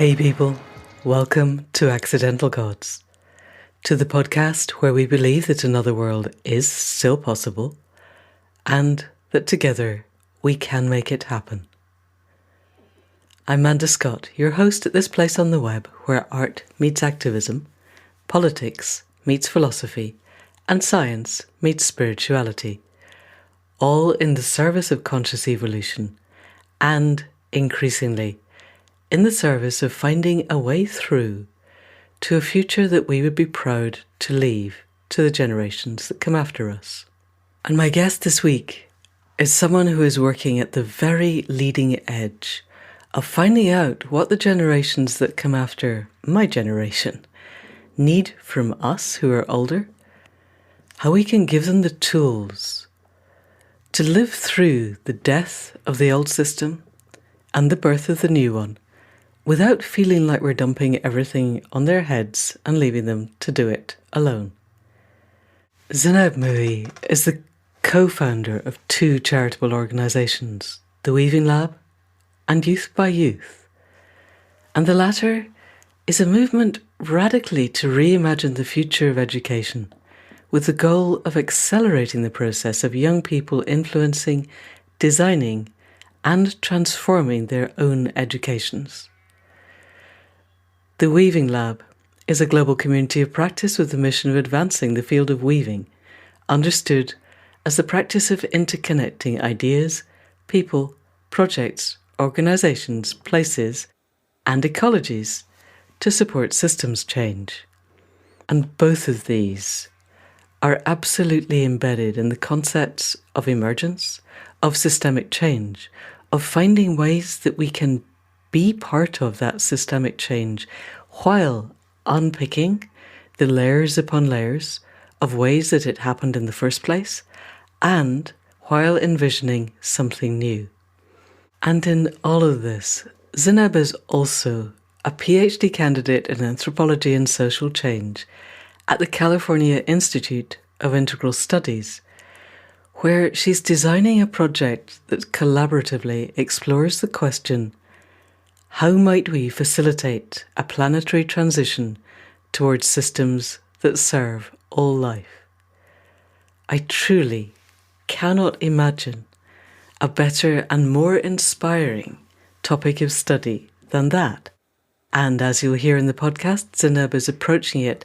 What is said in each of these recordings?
Hey people, welcome to Accidental Gods, to the podcast where we believe that another world is still possible and that together we can make it happen. I'm Manda Scott, your host at this place on the web where art meets activism, politics meets philosophy, and science meets spirituality, all in the service of conscious evolution and, increasingly, in the service of finding a way through to a future that we would be proud to leave to the generations that come after us. And my guest this week is someone who is working at the very leading edge of finding out what the generations that come after my generation need from us who are older, how we can give them the tools to live through the death of the old system and the birth of the new one, without feeling like we're dumping everything on their heads and leaving them to do it alone. Zineb Mouhyi is the co-founder of two charitable organisations, the Weaving Lab and Youth by Youth. And the latter is a movement radically to reimagine the future of education, with the goal of accelerating the process of young people influencing, designing and transforming their own educations. The Weaving Lab is a global community of practice with the mission of advancing the field of weaving, understood as the practice of interconnecting ideas, people, projects, organisations, places, and ecologies to support systems change. And both of these are absolutely embedded in the concepts of emergence, of systemic change, of finding ways that we can be part of that systemic change while unpicking the layers upon layers of ways that it happened in the first place and while envisioning something new. And in all of this, Zineb is also a Ph.D. candidate in Anthropology and Social Change at the California Institute of Integral Studies, where she's designing a project that collaboratively explores the question: how might we facilitate a planetary transition towards systems that serve all life? I truly cannot imagine a better and more inspiring topic of study than that. And as you'll hear in the podcast, Zineb is approaching it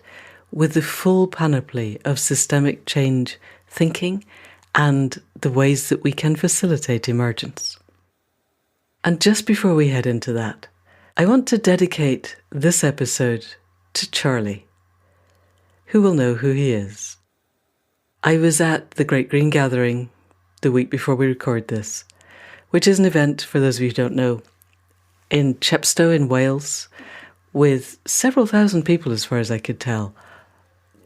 with the full panoply of systemic change thinking and the ways that we can facilitate emergence. And just before we head into that, I want to dedicate this episode to Charlie, who will know who he is. I was at the Great Green Gathering the week before we record this, which is an event, for those of you who don't know, in Chepstow in Wales, with several thousand people as far as I could tell.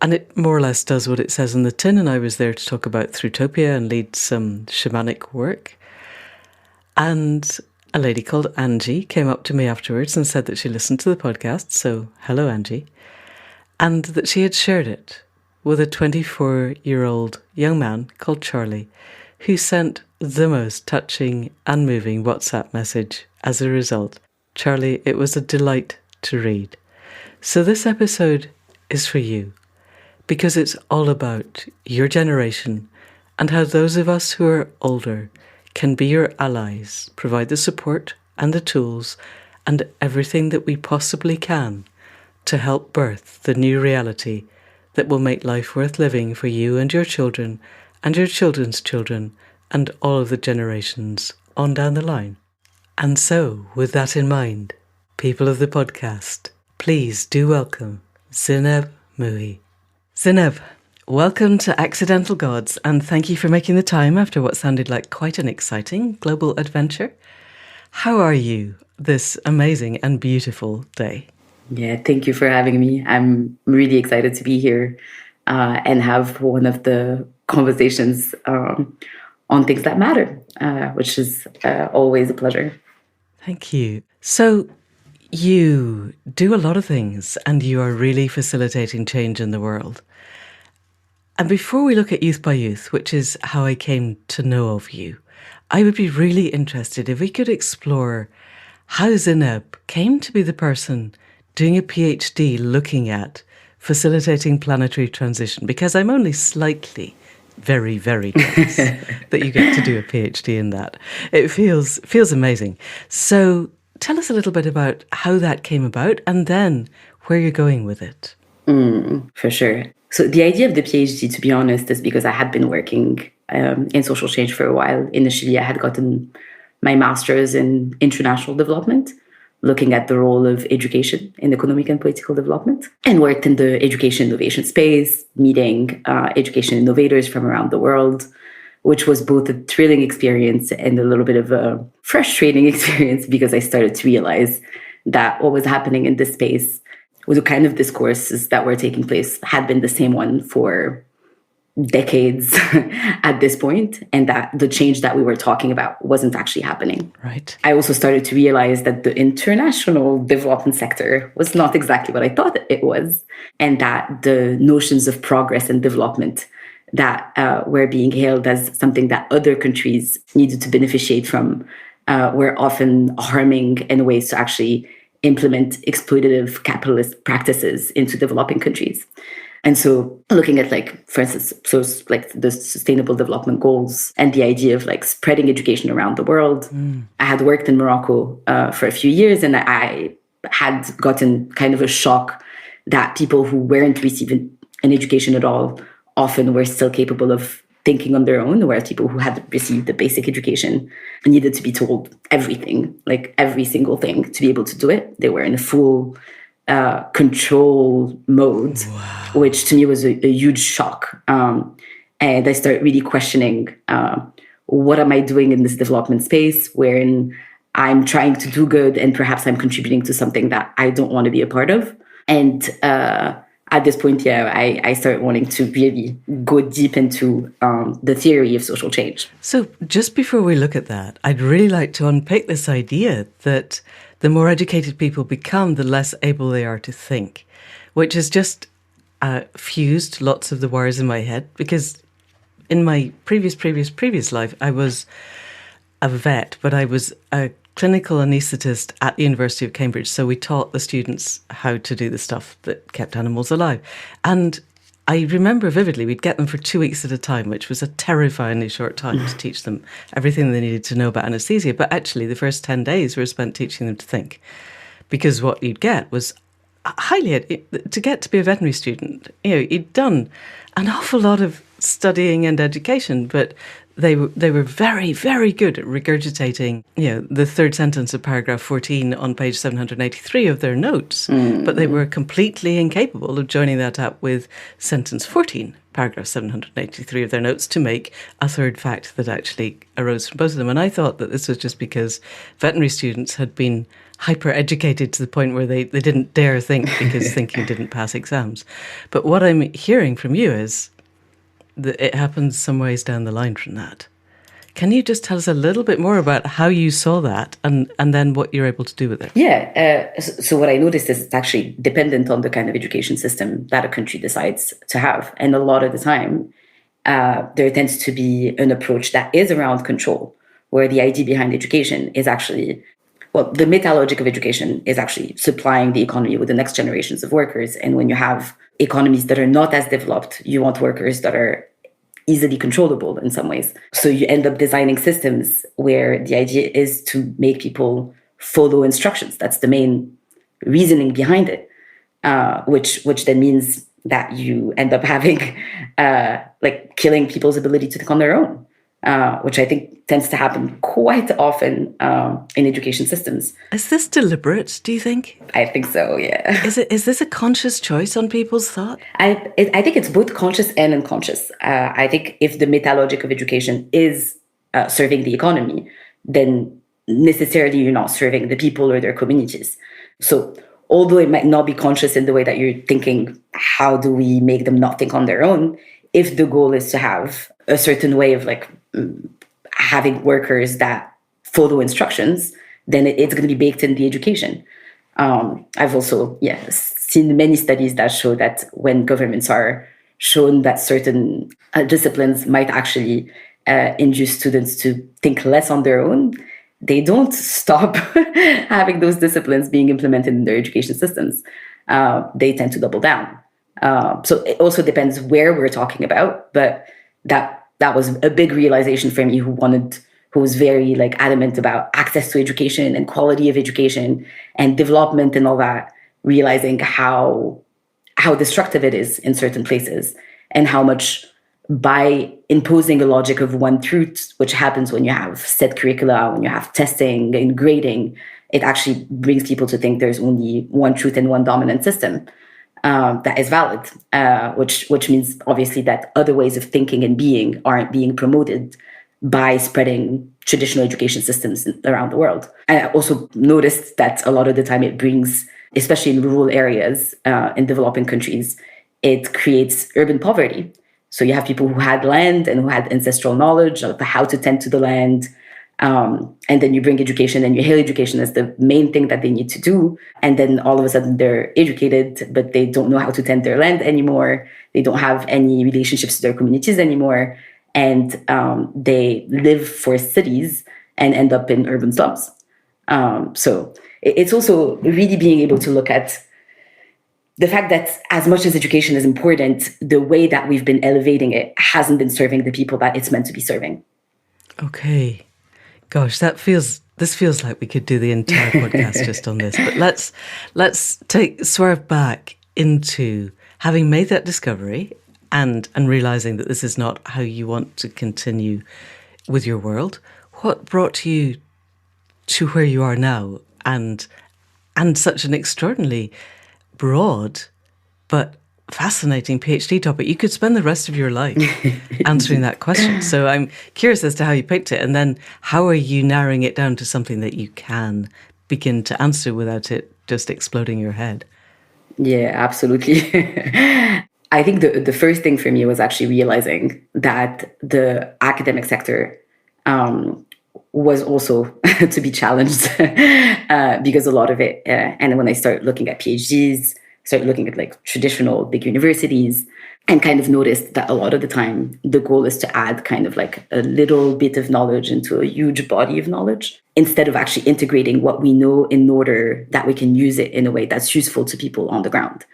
And it more or less does what it says on the tin, and I was there to talk about Throughtopia and lead some shamanic work. And a lady called Angie came up to me afterwards and said that she listened to the podcast, so hello Angie, and that she had shared it with a 24-year-old young man called Charlie, who sent the most touching and moving WhatsApp message as a result. Charlie, it was a delight to read. So this episode is for you, because it's all about your generation and how those of us who are older can be your allies, provide the support and the tools and everything that we possibly can to help birth the new reality that will make life worth living for you and your children and your children's children and all of the generations on down the line. And so, with that in mind, people of the podcast, please do welcome Zineb Mouhyi. Zineb, welcome to Accidental Gods, and thank you for making the time after what sounded like quite an exciting global adventure. How are you this amazing and beautiful day? Yeah, thank you for having me. I'm really excited to be here and have one of the conversations on things that matter, which is always a pleasure. Thank you. So you do a lot of things and you are really facilitating change in the world. And before we look at Youth by Youth, which is how I came to know of you, I would be really interested if we could explore how Zineb came to be the person doing a PhD looking at facilitating planetary transition? Because I'm only slightly, very, very jealous that you get to do a PhD in that. It feels amazing. So tell us a little bit about how that came about and then where you're going with it. For sure. So the idea of the PhD, to be honest, is because I had been working in social change for a while. Initially, I had gotten my master's in international development, looking at the role of education in economic and political development, and worked in the education innovation space, meeting education innovators from around the world, which was both a thrilling experience and a little bit of a frustrating experience, because I started to realize that what was happening in this space was the kind of discourses that were taking place had been the same one for decades at this point, and that the change that we were talking about wasn't actually happening. Right. I also started to realize that the international development sector was not exactly what I thought it was, and that the notions of progress and development that were being hailed as something that other countries needed to beneficiate from were often harming in ways to actually implement exploitative capitalist practices into developing countries. And so looking at, like, for instance, so like the sustainable development goals and the idea of like spreading education around the world. I had worked in Morocco for a few years, and I had gotten kind of a shock that people who weren't receiving an education at all often were still capable of thinking on their own, whereas people who had received a basic education needed to be told everything, like every single thing, to be able to do it. They were in a full control mode, which to me was a huge shock. And I started really questioning what am I doing in this development space wherein I'm trying to do good and perhaps I'm contributing to something that I don't want to be a part of. And at this point, I started wanting to really go deep into the theory of social change. So just before we look at that, I'd really like to unpick this idea that the more educated people become, the less able they are to think, which has just fused lots of the wires in my head. Because in my previous life, I was a vet, but I was a clinical anaesthetist at the University of Cambridge. So we taught the students how to do the stuff that kept animals alive. And I remember vividly, we'd get them for 2 weeks at a time, which was a terrifyingly short time to teach them everything they needed to know about anaesthesia. But actually, the first 10 days were spent teaching them to think. Because what you'd get was to get to be a veterinary student, you'd done an awful lot of studying and education, but they were very, very good at regurgitating, the third sentence of paragraph 14 on page 783 of their notes. But they were completely incapable of joining that up with sentence 14, paragraph 783 of their notes, to make a third fact that actually arose from both of them. And I thought that this was just because veterinary students had been hyper-educated to the point where they didn't dare think because thinking didn't pass exams. But what I'm hearing from you is that it happens some ways down the line from that. Can you just tell us a little bit more about how you saw that and then what you're able to do with it? Yeah. So what I noticed is it's actually dependent on the kind of education system that a country decides to have. And a lot of the time, there tends to be an approach that is around control, where the idea behind education is actually, the meta logic of education is actually supplying the economy with the next generations of workers. And when you have economies that are not as developed, you want workers that are easily controllable in some ways. So you end up designing systems where the idea is to make people follow instructions. That's the main reasoning behind it, which then means that you end up having killing people's ability to think on their own. Which I think tends to happen quite often in education systems. Is this deliberate, do you think? I think so, yeah. Is this a conscious choice on people's thought? I think it's both conscious and unconscious. I think if the meta logic of education is serving the economy, then necessarily you're not serving the people or their communities. So although it might not be conscious in the way that you're thinking, how do we make them not think on their own? If the goal is to have a certain way of having workers that follow instructions, then it's going to be baked in the education. I've also seen many studies that show that when governments are shown that certain disciplines might actually induce students to think less on their own, they don't stop having those disciplines being implemented in their education systems. They tend to double down. So it also depends where we're talking about, but that was a big realization for me, who was very like adamant about access to education and quality of education and development and all that, realizing how destructive it is in certain places, and how much, by imposing a logic of one truth, which happens when you have set curricula, when you have testing and grading, it actually brings people to think there's only one truth and one dominant system that is valid, which means obviously that other ways of thinking and being aren't being promoted by spreading traditional education systems around the world. And I also noticed that a lot of the time it brings, especially in rural areas, in developing countries, it creates urban poverty. So you have people who had land and who had ancestral knowledge of how to tend to the land. And then you bring education and you hail education as the main thing that they need to do. And then all of a sudden they're educated, but they don't know how to tend their land anymore. They don't have any relationships to their communities anymore. And they live for cities and end up in urban slums. So it's also really being able to look at the fact that as much as education is important, the way that we've been elevating it hasn't been serving the people that it's meant to be serving. Okay. Gosh, this feels like we could do the entire podcast just on this. But let's swerve back into having made that discovery and realizing that this is not how you want to continue with your world. What brought you to where you are now, and such an extraordinarily broad but fascinating PhD topic? You could spend the rest of your life answering that question. So I'm curious as to how you picked it, and then how are you narrowing it down to something that you can begin to answer without it just exploding your head? Yeah, absolutely. I think the first thing for me was actually realizing that the academic sector was also to be challenged because a lot of it, and when I started looking at PhDs, started looking at like traditional big universities, and kind of noticed that a lot of the time the goal is to add kind of like a little bit of knowledge into a huge body of knowledge, instead of actually integrating what we know in order that we can use it in a way that's useful to people on the ground.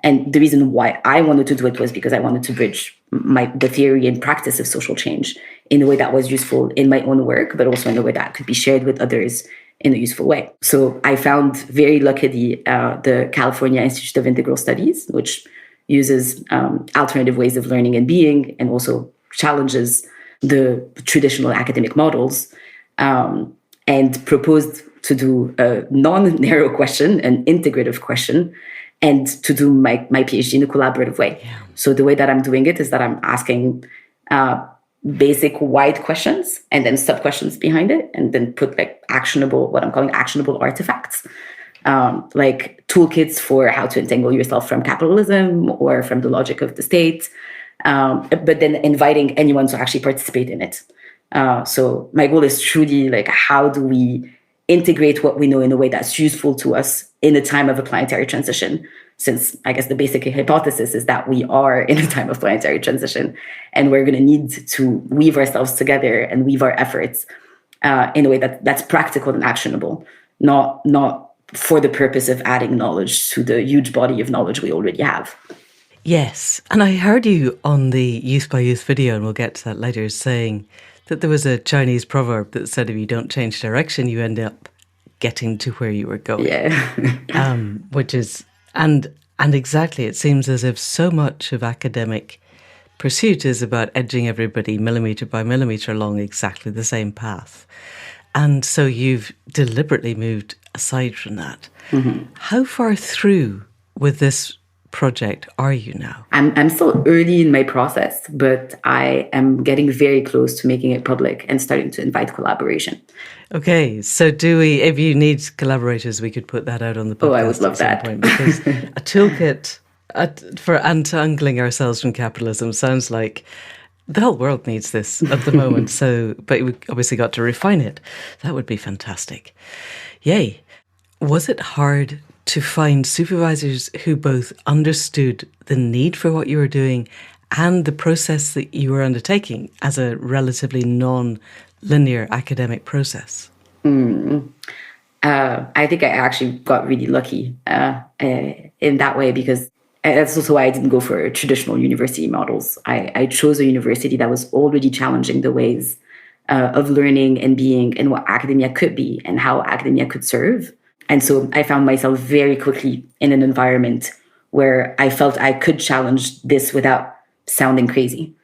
And the reason why I wanted to do it was because I wanted to bridge the theory and practice of social change in a way that was useful in my own work, but also in a way that could be shared with others in a useful way. So I found very luckily the California Institute of Integral Studies, which uses alternative ways of learning and being, and also challenges the traditional academic models, and proposed to do a non-narrow question, an integrative question, and to do my PhD in a collaborative way. Yeah. So the way that I'm doing it is that I'm asking basic wide questions and then sub-questions behind it, and then put like what I'm calling actionable artifacts, like toolkits for how to entangle yourself from capitalism or from the logic of the state, but then inviting anyone to actually participate in it. So my goal is truly like, how do we integrate what we know in a way that's useful to us in a time of a planetary transition? Since I guess the basic hypothesis is that we are in a time of planetary transition, and we're going to need to weave ourselves together and weave our efforts in a way that's practical and actionable, not for the purpose of adding knowledge to the huge body of knowledge we already have. Yes, and I heard you on the Youth by Youth video, and we'll get to that later, saying that there was a Chinese proverb that said if you don't change direction, you end up getting to where you were going. Yeah. Which is, and exactly, it seems as if so much of academic pursuit is about edging everybody millimetre by millimetre along exactly the same path. And so you've deliberately moved aside from that. Mm-hmm. How far through with this project are you now? I'm still early in my process, but I am getting very close to making it public and starting to invite collaboration. Okay, so if you need collaborators, we could put that out on the podcast. Oh, I would love that. Point, because a toolkit for untangling ourselves from capitalism sounds like the whole world needs this at the moment. But we obviously got to refine it. That would be fantastic. Yay. Was it hard to find supervisors who both understood the need for what you were doing and the process that you were undertaking as a relatively non-linear academic process? I think I actually got really lucky in that way, because that's also why I didn't go for traditional university models. I chose a university that was already challenging the ways of learning and being, and what academia could be and how academia could serve. And so I found myself very quickly in an environment where I felt I could challenge this without sounding crazy.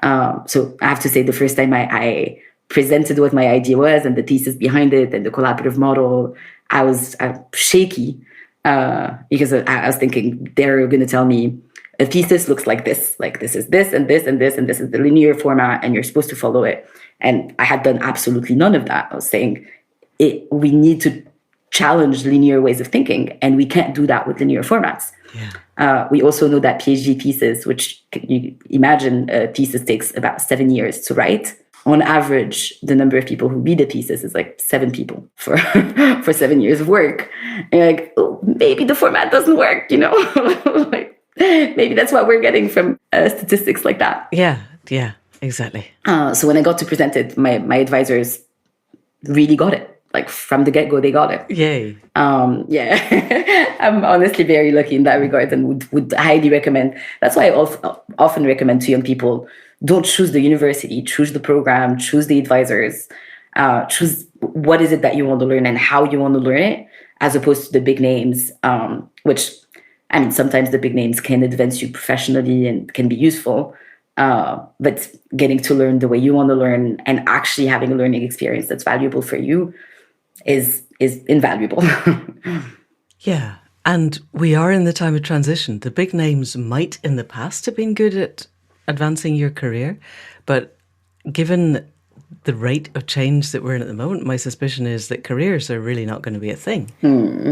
So I have to say, the first time I presented what my idea was and the thesis behind it and the collaborative model, I was shaky because I was thinking they're going to tell me a thesis looks like this is this and this and this, and this is the linear format, and you're supposed to follow it. And I had done absolutely none of that. I was saying we need to challenge linear ways of thinking, and we can't do that with linear formats. Yeah. We also know that PhD thesis, which you imagine a thesis takes about 7 years to write. On average, the number of people who read a thesis is like 7 people for 7 years of work. And you're like, oh, maybe the format doesn't work, like, maybe that's what we're getting from statistics like that. Yeah, exactly. So when I got to present it, my advisors really got it. Like from the get-go, they got it. Yay. Yeah. I'm honestly very lucky in that regard, and would highly recommend. That's why I often recommend to young people, don't choose the university, choose the program, choose the advisors, choose what is it that you want to learn and how you want to learn it, as opposed to the big names, which, I mean, sometimes the big names can advance you professionally and can be useful. But getting to learn the way you want to learn and actually having a learning experience that's valuable for you is invaluable. Yeah. And we are in the time of transition. The big names might in the past have been good at advancing your career, but given the rate of change that we're in at the moment, my suspicion is that careers are really not going to be a thing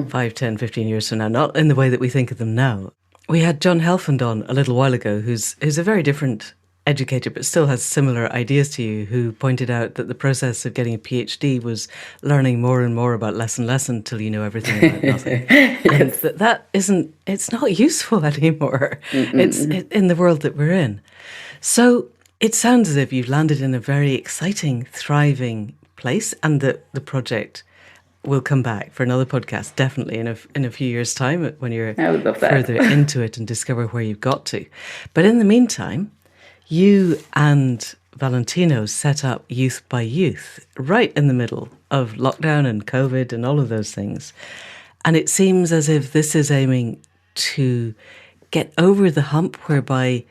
5, 10, 15 years from now, not in the way that we think of them now. We had John Helfand on a little while ago, who's a very different educator, but still has similar ideas to you, who pointed out that the process of getting a PhD was learning more and more about less and less until you know everything about nothing. Yes. And it's not useful anymore. It's in the world that we're in. So it sounds as if you've landed in a very exciting, thriving place, and that the project will come back for another podcast, definitely in a few years' time, when you're further into it and discover where you've got to. But in the meantime, you and Valentino set up Youth by Youth right in the middle of lockdown and COVID and all of those things. And it seems as if this is aiming to get over the hump whereby,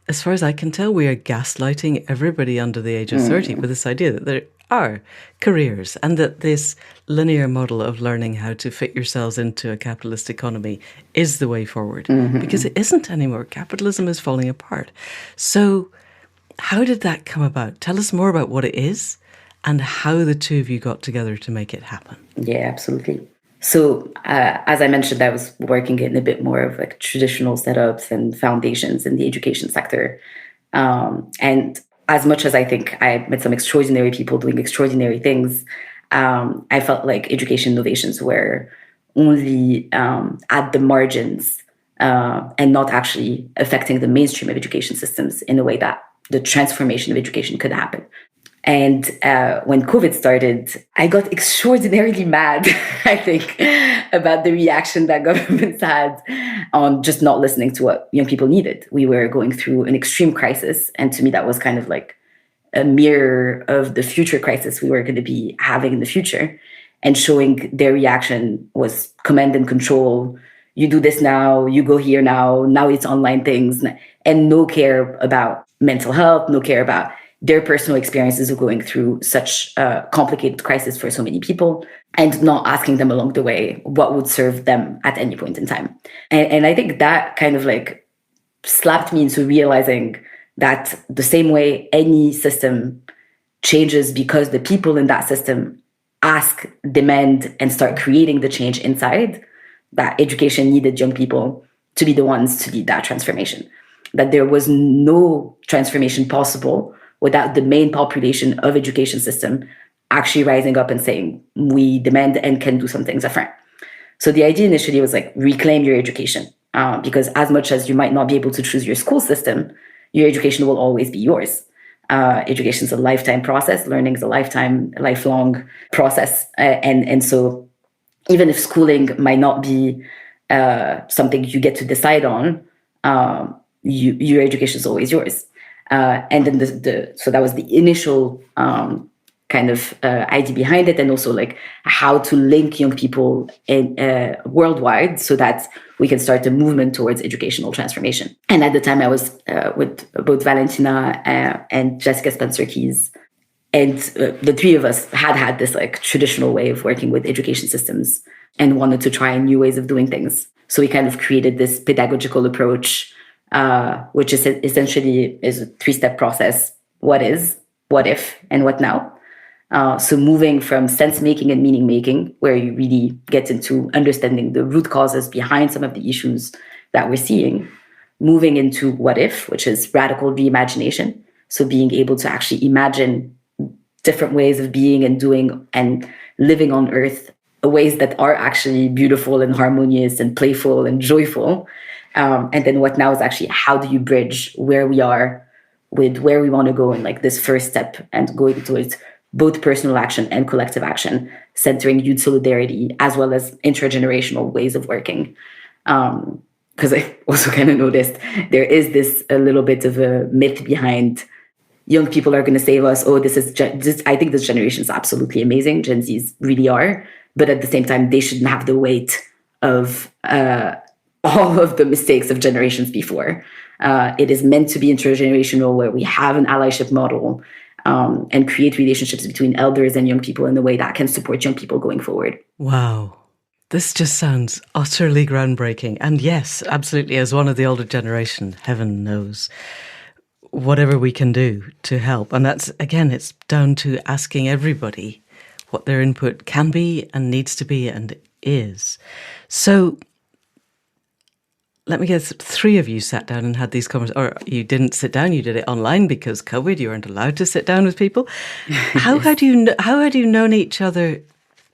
as far as I can tell, we are gaslighting everybody under the age of 30 with this idea that there are careers, and that this linear model of learning how to fit yourselves into a capitalist economy is the way forward, because it isn't anymore. Capitalism is falling apart. So how did that come about? Tell us more about what it is and how the two of you got together to make it happen. Yeah, absolutely. So as I mentioned, I was working in a bit more of like traditional setups and foundations in the education sector. And as much as I think I met some extraordinary people doing extraordinary things, I felt like education innovations were only at the margins and not actually affecting the mainstream of education systems in a way that the transformation of education could happen. And when COVID started, I got extraordinarily mad, I think, about the reaction that governments had on just not listening to what young people needed. We were going through an extreme crisis. And to me, that was kind of like a mirror of the future crisis we were going to be having in the future. And showing their reaction was command and control. You do this now, you go here now it's online things. And no care about mental health, no care about their personal experiences of going through such a complicated crisis for so many people, and not asking them along the way what would serve them at any point in time. And I think that kind of like slapped me into realizing that the same way any system changes because the people in that system ask, demand, and start creating the change inside, that education needed young people to be the ones to lead that transformation. That there was no transformation possible without the main population of education system actually rising up and saying, we demand and can do some things different. So the idea initially was like, reclaim your education. Because as much as you might not be able to choose your school system, your education will always be yours. Education is a lifetime process. Learning is a lifelong process. And so even if schooling might not be something you get to decide on, your education is always yours. And then so that was the initial kind of idea behind it, and also like how to link young people worldwide so that we can start a movement towards educational transformation. And at the time, I was with both Valentina and Jessica Spencer-Keys, and the three of us had this like traditional way of working with education systems and wanted to try new ways of doing things. So we kind of created this pedagogical approach, which is essentially is a 3-step process: what is, what if, and what now. So moving from sense making and meaning making, where you really get into understanding the root causes behind some of the issues that we're seeing, moving into what if, which is radical reimagination. So being able to actually imagine different ways of being and doing and living on Earth, ways that are actually beautiful and harmonious and playful and joyful. And then what now is actually how do you bridge where we are with where we want to go in like this first step, and going towards both personal action and collective action, centering youth solidarity as well as intergenerational ways of working. Because I also kind of noticed there is this a little bit of a myth behind young people are going to save us. Oh, I think this generation is absolutely amazing. Gen Zs really are. But at the same time, they shouldn't have the weight of all of the mistakes of generations before. It is meant to be intergenerational, where we have an allyship model, and create relationships between elders and young people in a way that can support young people going forward. Wow. This just sounds utterly groundbreaking. And yes, absolutely, as one of the older generation, heaven knows whatever we can do to help. And that's, again, it's down to asking everybody what their input can be and needs to be and is. So let me guess, 3 of you sat down and had these conversations, or you didn't sit down, you did it online because COVID, you weren't allowed to sit down with people. How had you known each other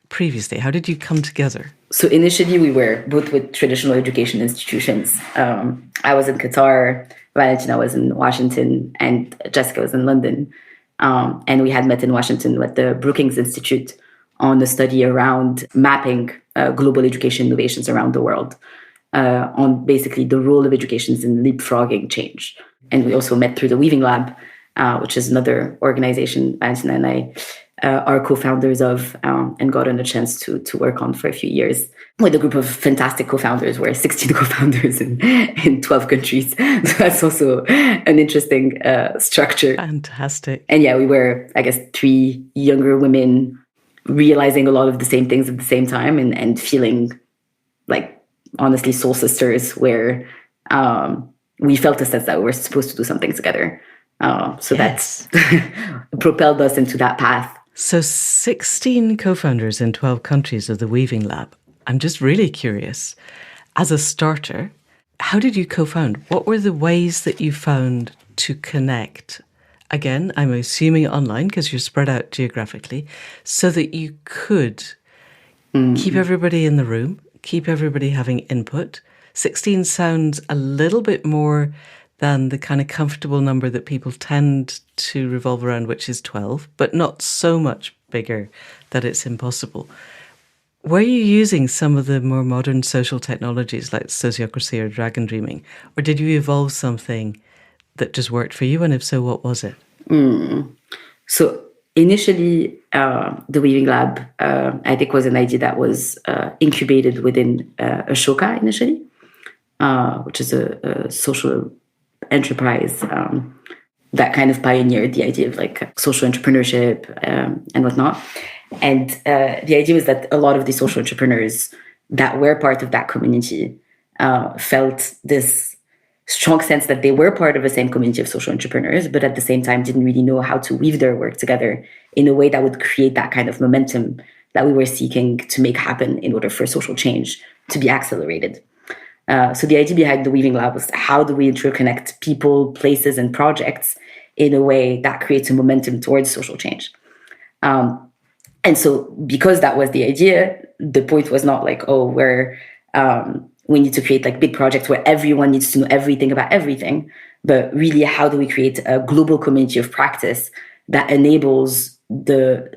previously? How did you come together? So initially we were both with traditional education institutions. I was in Qatar, Valentina was in Washington, and Jessica was in London. And we had met in Washington with the Brookings Institute on a study around mapping global education innovations around the world. On basically the role of education in leapfrogging change. And we also met through the Weaving Lab, which is another organization Valentina and I are co-founders of, and got a chance to work on for a few years with a group of fantastic co-founders. We're 16 co-founders in 12 countries. So that's also an interesting structure. Fantastic. And yeah, we were, I guess, 3 younger women realizing a lot of the same things at the same time, and feeling like, honestly, soul sisters, where we felt a sense that we were supposed to do something together. So yes. That's propelled us into that path. So 16 co-founders in 12 countries of the Weaving Lab. I'm just really curious, as a starter, how did you co-found? What were the ways that you found to connect? Again, I'm assuming online because you're spread out geographically, so that you could keep everybody in the room, keep everybody having input. 16 sounds a little bit more than the kind of comfortable number that people tend to revolve around, which is 12, but not so much bigger that it's impossible. Were you using some of the more modern social technologies like sociocracy or dragon dreaming, or did you evolve something that just worked for you? And if so, what was it? So initially, the Weaving Lab, I think, was an idea that was incubated within Ashoka initially, which is a social enterprise that kind of pioneered the idea of like social entrepreneurship and whatnot. And the idea was that a lot of the social entrepreneurs that were part of that community felt this strong sense that they were part of the same community of social entrepreneurs, but at the same time didn't really know how to weave their work together in a way that would create that kind of momentum that we were seeking to make happen in order for social change to be accelerated. So the idea behind the Weaving Lab was, how do we interconnect people, places, and projects in a way that creates a momentum towards social change? And so because that was the idea, the point was not like, oh, we're we need to create like big projects where everyone needs to know everything about everything. But really, how do we create a global community of practice that enables the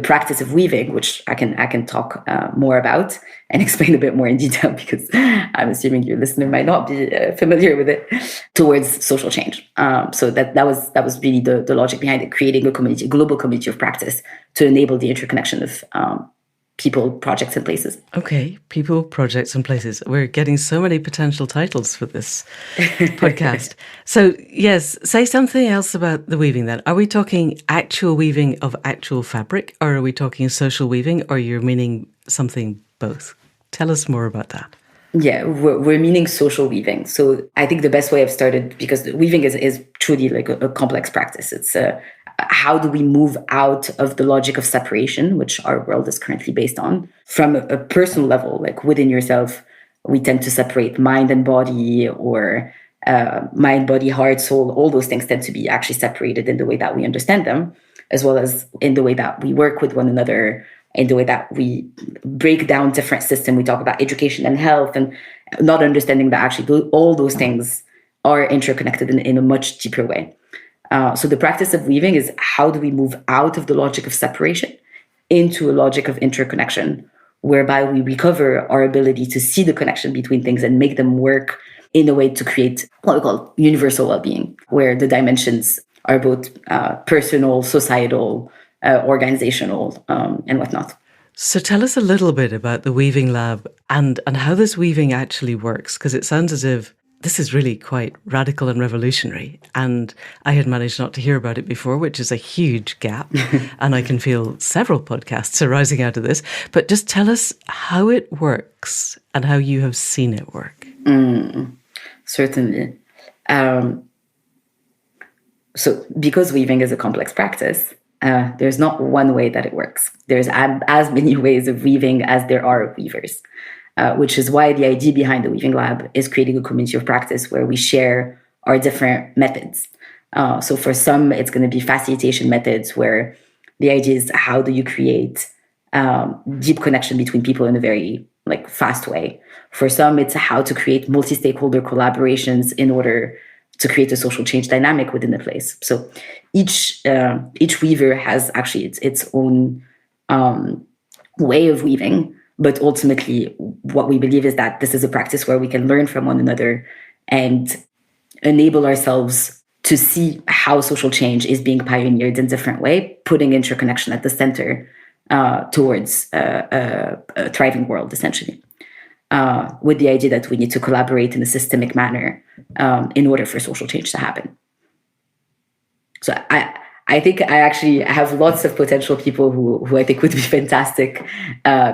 practice of weaving, which I can talk more about and explain a bit more in detail, because I'm assuming your listener might not be familiar with it, towards social change. So that was really the logic behind it, creating a community, a global community of practice to enable the interconnection of people, projects, and places. Okay, people, projects, and places. We're getting so many potential titles for this podcast. So, yes, say something else about the weaving then. Are we talking actual weaving of actual fabric, or are we talking social weaving, or you're meaning something both? Tell us more about that. Yeah, we're meaning social weaving. So I think the best way I've started, because weaving is truly like a complex practice. It's how do we move out of the logic of separation, which our world is currently based on, from a personal level, like within yourself. We tend to separate mind and body, or mind, body, heart, soul. All those things tend to be actually separated in the way that we understand them, as well as in the way that we work with one another, in the way that we break down different systems. We talk about education and health, and not understanding that actually all those things are interconnected in a much deeper way. So the practice of weaving is how do we move out of the logic of separation into a logic of interconnection, whereby we recover our ability to see the connection between things and make them work in a way to create what we call universal well-being, where the dimensions are both personal, societal, organizational, and whatnot. So tell us a little bit about the Weaving Lab and how this weaving actually works, because it sounds as if this is really quite radical and revolutionary. And I had managed not to hear about it before, which is a huge gap. And I can feel several podcasts arising out of this. But just tell us how it works and how you have seen it work. Certainly. So because weaving is a complex practice, there's not one way that it works. There's as many ways of weaving as there are weavers, which is why the idea behind the Weaving Lab is creating a community of practice where we share our different methods. So for some, it's going to be facilitation methods, where the idea is how do you create deep connection between people in a very fast way. For some, it's how to create multi-stakeholder collaborations in order to create a social change dynamic within the place. So each weaver has actually its own way of weaving, but ultimately what we believe is that this is a practice where we can learn from one another and enable ourselves to see how social change is being pioneered in a different way, putting interconnection at the center towards a thriving world, essentially. With the idea that we need to collaborate in a systemic manner in order for social change to happen. So I think I actually have lots of potential people who I think would be fantastic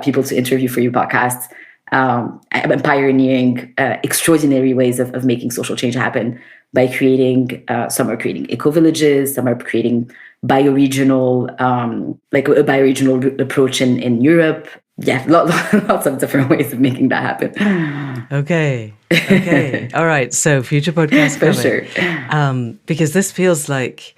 people to interview for your podcast. I'm pioneering extraordinary ways of making social change happen by creating, some are creating eco-villages, some are creating bioregional, like a bioregional approach in Europe. Yeah, lots of different ways of making that happen. Okay. All right. So future podcasts for coming. Sure. Because this feels like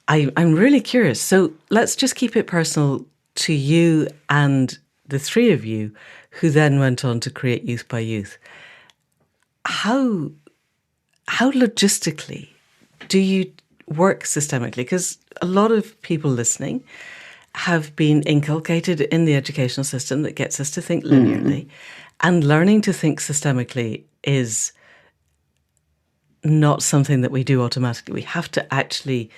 I'm really curious. So let's just keep it personal to you and the three of you who then went on to create Youth by Youth. How logistically do you work systemically? Because a lot of people listening have been inculcated in the educational system that gets us to think linearly. And learning to think systemically is not something that we do automatically. We have to actually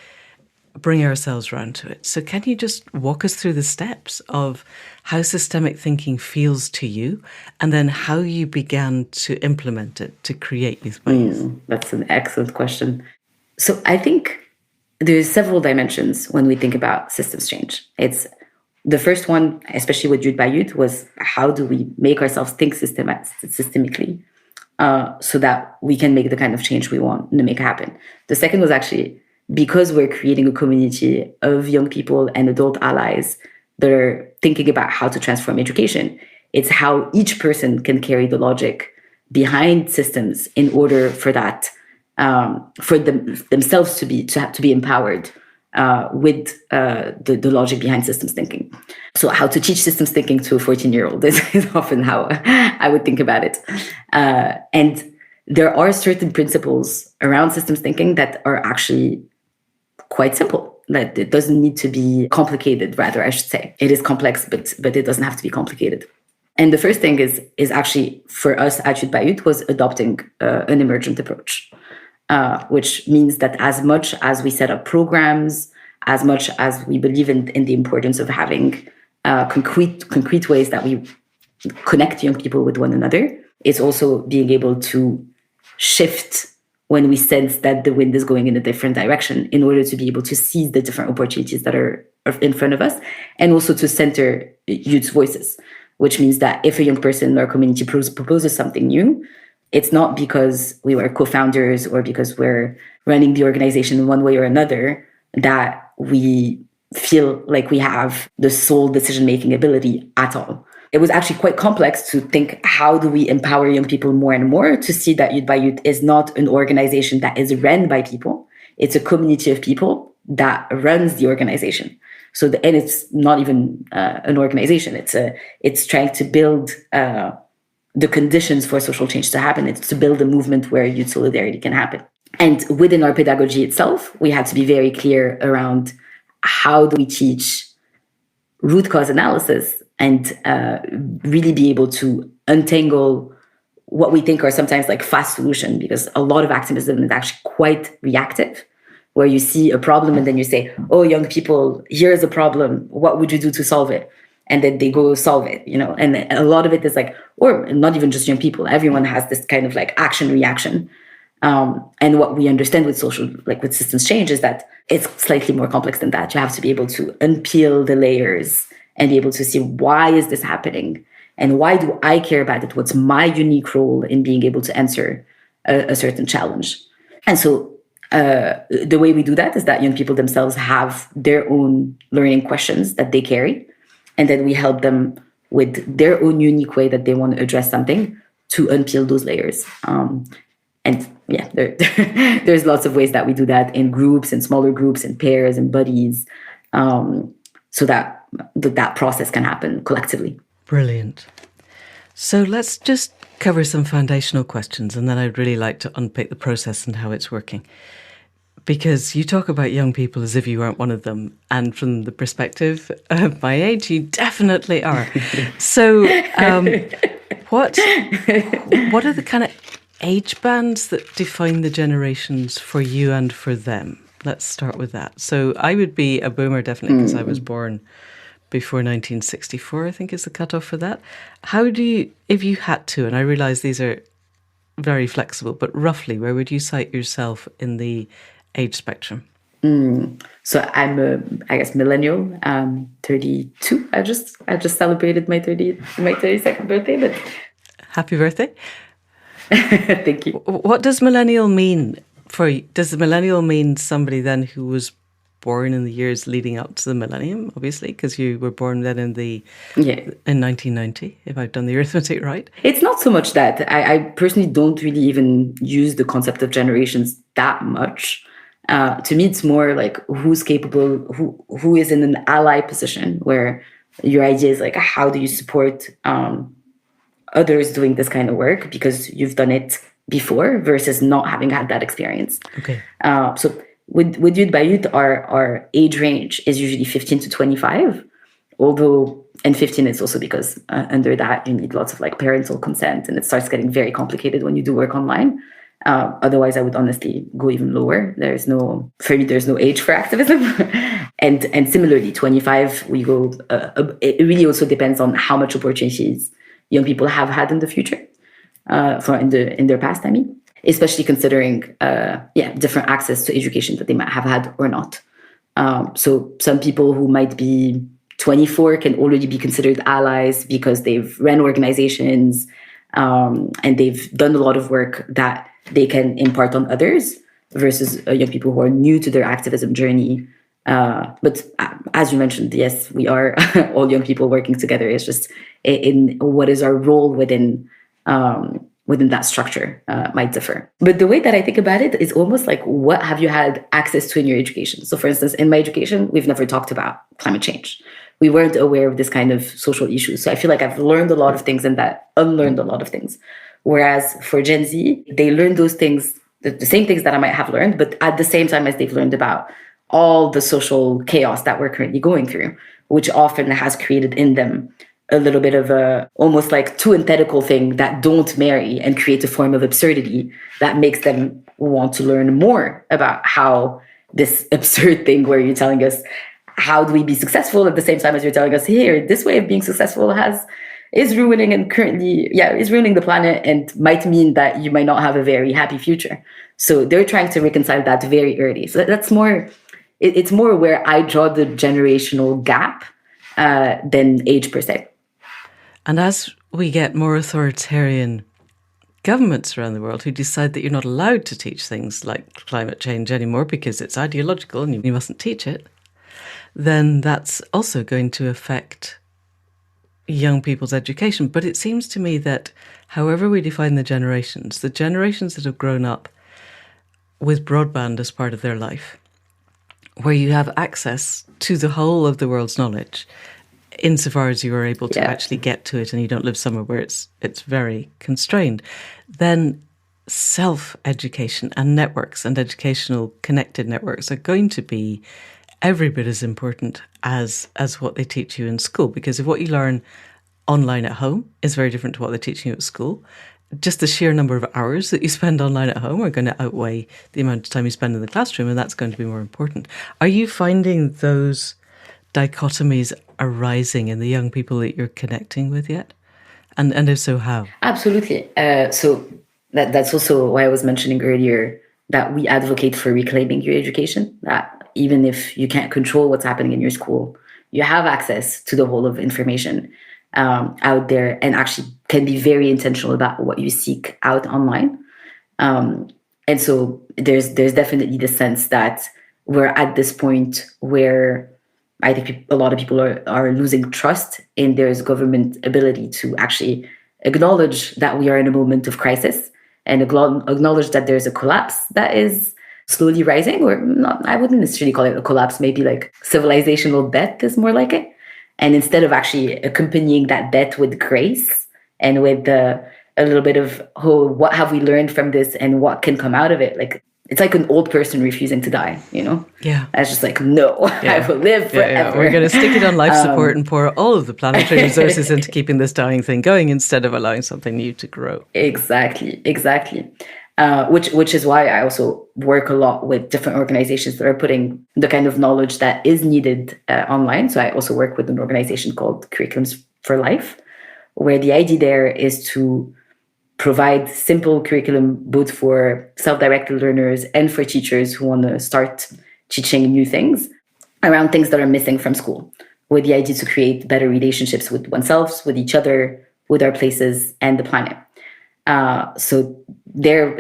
bring ourselves around to it. So can you just walk us through the steps of how systemic thinking feels to you, and then how you began to implement it to create Youth by Youth? That's an excellent question. So I think there's several dimensions when we think about systems change. It's the first one, especially with Youth by Youth, was how do we make ourselves think systemically so that we can make the kind of change we want to make happen. The second was actually because we're creating a community of young people and adult allies that are thinking about how to transform education. It's how each person can carry the logic behind systems in order for that, for themselves to be empowered with the logic behind systems thinking. So how to teach systems thinking to a 14-year-old is often how I would think about it. And there are certain principles around systems thinking that are actually quite simple. That it doesn't need to be complicated, rather, I should say. It is complex, but it doesn't have to be complicated. And the first thing is actually, for us at Youth by Youth, was adopting an emergent approach, which means that as much as we set up programs, as much as we believe in the importance of having concrete ways that we connect young people with one another, it's also being able to shift when we sense that the wind is going in a different direction, in order to be able to seize the different opportunities that are in front of us, and also to center youth's voices, which means that if a young person in our community proposes something new, it's not because we were co-founders or because we're running the organization in one way or another that we feel like we have the sole decision-making ability at all. It was actually quite complex to think, how do we empower young people more and more to see that Youth by Youth is not an organization that is run by people. It's a community of people that runs the organization. So, and it's not even an organization. It's trying to build the conditions for social change to happen. It's to build a movement where youth solidarity can happen. And within our pedagogy itself, we had to be very clear around how do we teach root cause analysis and really be able to untangle what we think are sometimes like fast solution, because a lot of activism is actually quite reactive, where you see a problem and then you say, oh, young people, here's a problem. What would you do to solve it? And then they go solve it, and a lot of it is like, or not even just young people, everyone has this kind of like action reaction. And what we understand with with systems change is that it's slightly more complex than that. You have to be able to unpeel the layers and be able to see, why is this happening? And why do I care about it? What's my unique role in being able to answer a certain challenge? And so the way we do that is that young people themselves have their own learning questions that they carry. And then we help them with their own unique way that they want to address something to unpeel those layers. And yeah, there's lots of ways that we do that in groups, in smaller groups, in pairs, in buddies, so that that process can happen collectively. Brilliant. So let's just cover some foundational questions, and then I'd really like to unpick the process and how it's working. Because you talk about young people as if you weren't one of them. And from the perspective of my age, you definitely are. So what are the kind of age bands that define the generations for you and for them? Let's start with that. So I would be a boomer, definitely, because I was born before 1964, I think is the cutoff for that. How do you, if you had to, and I realise these are very flexible, but roughly, where would you cite yourself in the age spectrum? So I'm I guess millennial. 32. I just celebrated my 32nd birthday. But happy birthday! Thank you. What does millennial mean for you? Does the millennial mean somebody then who was born in the years leading up to the millennium, obviously, because you were born then in 1990, if I've done the arithmetic right? It's not so much that. I personally don't really even use the concept of generations that much. To me, it's more like who's capable, who is in an ally position, where your idea is like, how do you support others doing this kind of work because you've done it before versus not having had that experience. Okay. So with Youth by Youth, our age range is usually 15 to 25, although, and 15 is also because under that you need lots of like parental consent, and it starts getting very complicated when you do work online. Otherwise, I would honestly go even lower. For me, there's no age for activism. and similarly, 25, we go, it really also depends on how much opportunities young people have had in the future, in their past, I mean, especially considering, different access to education that they might have had or not. So some people who might be 24 can already be considered allies because they've run organizations, and they've done a lot of work that they can impart on others, versus young people who are new to their activism journey. But as you mentioned, yes, we are all young people working together. It's just in what is our role within within that structure might differ. But the way that I think about it is almost like, what have you had access to in your education? So for instance, in my education, we've never talked about climate change. We weren't aware of this kind of social issues. So I feel like I've learned a lot of things and that unlearned a lot of things. Whereas for Gen Z, they learn those things, the same things that I might have learned, but at the same time as they've learned about all the social chaos that we're currently going through, which often has created in them a little bit of a almost like too antithetical thing that don't marry and create a form of absurdity that makes them want to learn more about how this absurd thing where you're telling us, how do we be successful, at the same time as you're telling us, here, this way of being successful is ruining and currently, is ruining the planet and might mean that you might not have a very happy future. So they're trying to reconcile that very early. So that's more, it's more where I draw the generational gap than age per se. And as we get more authoritarian governments around the world who decide that you're not allowed to teach things like climate change anymore because it's ideological and you mustn't teach it, then that's also going to affect young people's education. But it seems to me that however we define the generations that have grown up with broadband as part of their life, where you have access to the whole of the world's knowledge, insofar as you are able to actually get to it and you don't live somewhere where it's very constrained, then self-education and networks and educational connected networks are going to be every bit as important as what they teach you in school. Because if what you learn online at home is very different to what they're teaching you at school, just the sheer number of hours that you spend online at home are going to outweigh the amount of time you spend in the classroom, and that's going to be more important. Are you finding those dichotomies arising in the young people that you're connecting with yet? And if so, how? Absolutely. So that's also why I was mentioning earlier that we advocate for reclaiming your education, that even if you can't control what's happening in your school, you have access to the whole of information out there, and actually can be very intentional about what you seek out online. And so there's definitely the sense that we're at this point where I think a lot of people are losing trust in their government ability to actually acknowledge that we are in a moment of crisis and acknowledge that there's a collapse that is slowly rising, or not, I wouldn't necessarily call it a collapse, maybe like civilizational death is more like it. And instead of actually accompanying that death with grace and with a little bit of, what have we learned from this and what can come out of it? Like, it's like an old person refusing to die, you know? Yeah. It's just like, no, I will live forever. Yeah. We're going to stick it on life support and pour all of the planetary resources into keeping this dying thing going instead of allowing something new to grow. Exactly. Which is why I also work a lot with different organizations that are putting the kind of knowledge that is needed online. So I also work with an organization called Curriculums for Life, where the idea there is to provide simple curriculum both for self-directed learners and for teachers who want to start teaching new things around things that are missing from school, with the idea to create better relationships with oneself, with each other, with our places and the planet. So there,